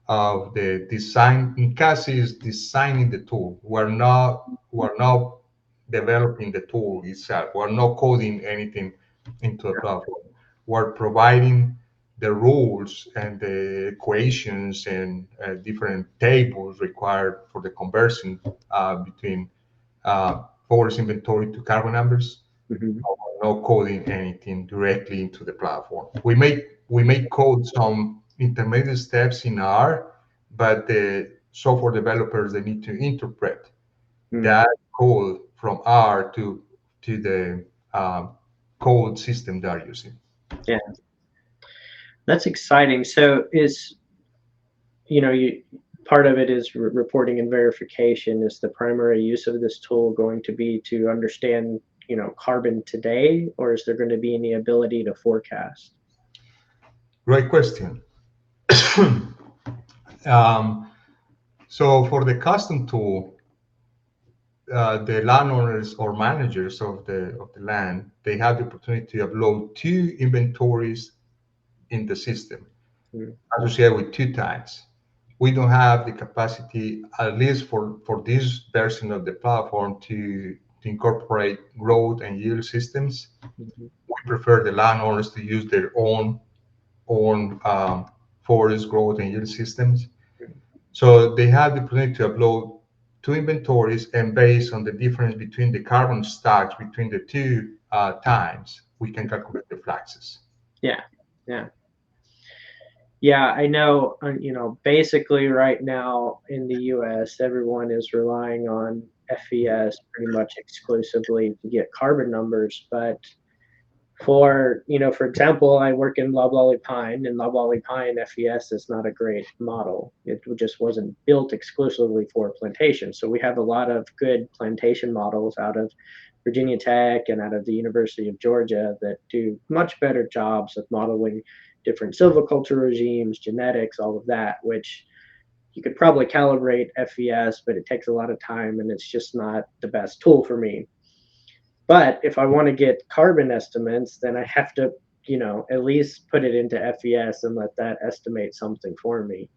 of the design. NCASI is designing the tool. We're not developing the tool itself. We're not coding anything into the platform. We're providing the rules and the equations and different tables required for the conversion between forest inventory to carbon numbers. Mhm. No coding anything directly into the platform. We may code some intermediate steps in R, but the software developers they need to interpret Mm. that code from R to the code system they're using. Yeah, that's exciting. So is, you part of it is reporting and verification. Is the primary use of this tool going to be to understand, carbon today, or is there going to be any ability to forecast? Great question. um, so for the custom tool, the landowners or managers of the land, they have the opportunity to upload two inventories in the system Mm. associated with two tags. We don't have the capacity, at least for this version of the platform, to incorporate growth and yield systems. Mhm. We prefer the landowners to use their own forest growth and yield systems. So they have the opportunity to upload two inventories, and based on the difference between the carbon stacks between the two times, we can calculate the fluxes. Yeah, yeah. Yeah, I know, basically right now in the US, everyone is relying on FES pretty much exclusively to get carbon numbers. But for example, I work in Loblolly Pine, and Loblolly Pine FES is not a great model. It just wasn't built exclusively for plantation. So we have a lot of good plantation models out of Virginia Tech and out of the University of Georgia that do much better jobs of modeling different silviculture regimes, genetics, all of that, which you could probably calibrate FES, but it takes a lot of time and it's just not the best tool for me. But if I want to get carbon estimates, then I have to, at least put it into FES and let that estimate something for me.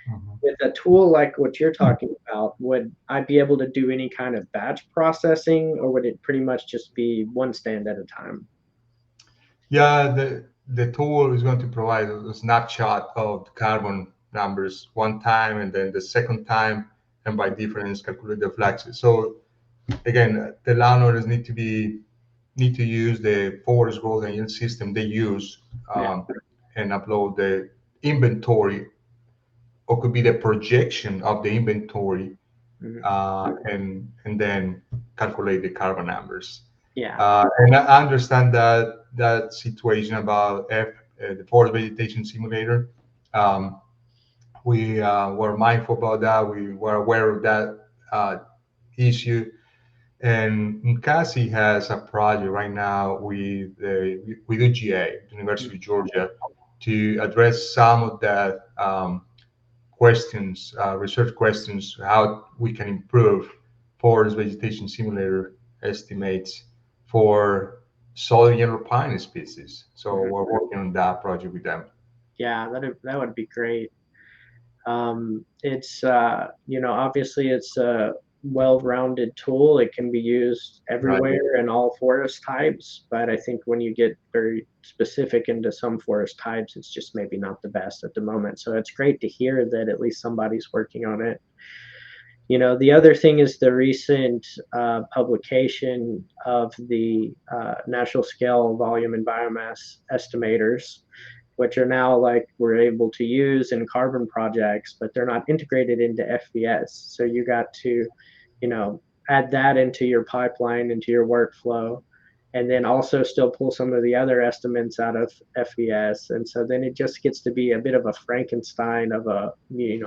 Mhm. With a tool like what you're talking about, would I be able to do any kind of batch processing, or would it pretty much just be one stand at a time? Yeah, the tool is going to provide a snapshot of the carbon numbers one time, and then the second time, and by difference, calculate the fluxes. So again, the landowners need to use the forest growth and yield system they use Yeah. and upload the inventory, or could be the projection of the inventory, Mhm. and then calculate the carbon numbers. Yeah. And I understand that situation about the forest vegetation simulator. Um, we were mindful about that. We were aware of that issue. And NCASI has a project right now with UGA, University of Georgia, to address some of that questions, research questions, how we can improve forest vegetation simulator estimates for southern yellow pine species. So Mhm. we're working on that project with them. Yeah, that would be great. It's obviously it's a well-rounded tool. It can be used Right. everywhere in all forest types, but I think when you get very specific into some forest types, it's just maybe not the best at the moment. So it's great to hear that at least somebody's working on it. The other thing is the recent publication of the national scale volume and biomass estimators, which are now like we're able to use in carbon projects, but they're not integrated into FVS. So you got to, you know, add that into your pipeline, into your workflow, and then also still pull some of the other estimates out of FVS. And so then it just gets to be a bit of a Frankenstein of a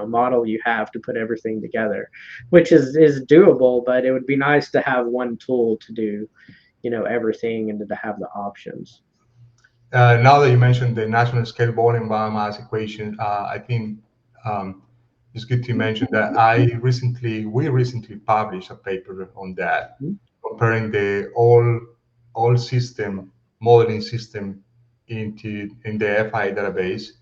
model you have to put everything together, which is doable, but it would be nice to have one tool to do, everything and to have the options. Now that you mentioned the national scale volume biomass equation, I think um, it's good to mention that we recently published a paper on that, Mhm. comparing the all system modeling system in the FI database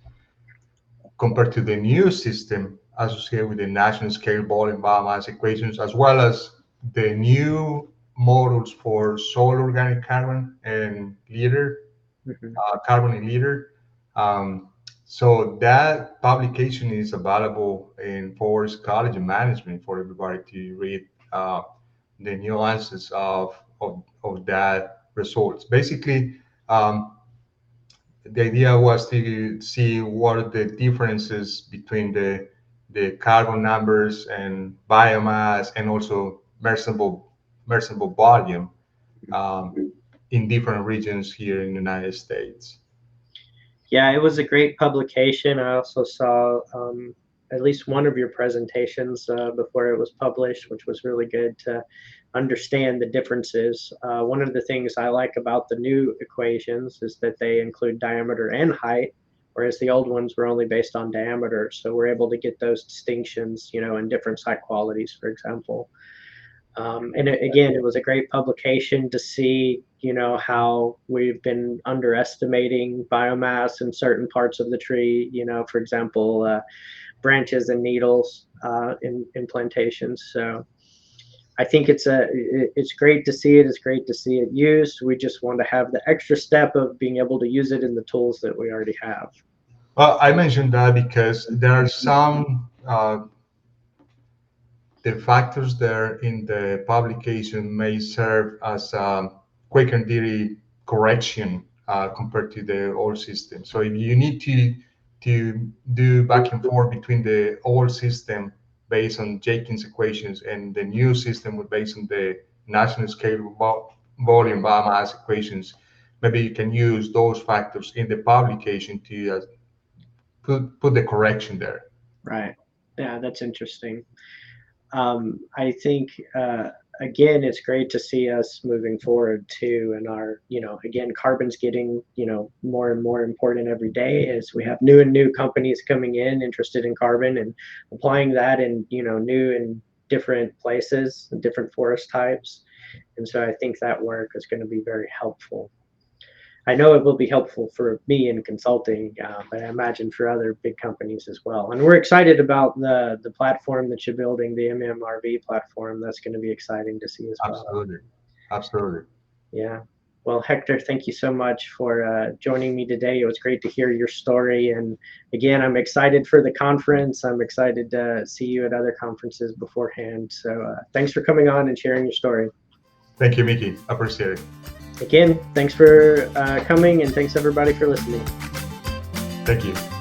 compared to the new system associated with the national scale volume biomass equations, as well as the new models for soil organic carbon and liter Mhm. carbon in liter. Um, so that publication is available in Forest College of Management for everybody to read the nuances of that results. Basically, the idea was to see what are the differences between the carbon numbers and biomass and also measurable volume in different regions here in the United States. Yeah, it was a great publication. I also saw at least one of your presentations before it was published, which was really good to understand the differences. One of the things I like about the new equations is that they include diameter and height, whereas the old ones were only based on diameter. So we're able to get those distinctions, in different site qualities, for example. And again, it was a great publication to see, how we've been underestimating biomass in certain parts of the tree. For example, branches and needles in plantations. So I think it's great to see it. It's great to see it used. We just want to have the extra step of being able to use it in the tools that we already have. Well, I mentioned that because there are some the factors there in the publication may serve as a quick and dirty correction compared to the old system. So if you need to do back and forth between the old system based on Jenkins equations and the new system based on the national scale volume biomass equations, maybe you can use those factors in the publication to put the correction there. Right. Yeah, that's interesting. I think again, it's great to see us moving forward too, and our again, carbon's getting more and more important every day as we have new and new companies coming in interested in carbon and applying that in new and different places and different forest types, and so I think that work is going to be very helpful. I know it will be helpful for me in consulting, but I imagine for other big companies as well. And we're excited about the platform that you're building, the MMRV platform. That's going to be exciting to see as well. Absolutely. Absolutely. Yeah. Well, Hector, thank you so much for joining me today. It was great to hear your story. And again, I'm excited for the conference. I'm excited to see you at other conferences beforehand. So thanks for coming on and sharing your story. Thank you, Mickey. Appreciate it. Again, thanks for coming, and thanks everybody for listening. Thank you.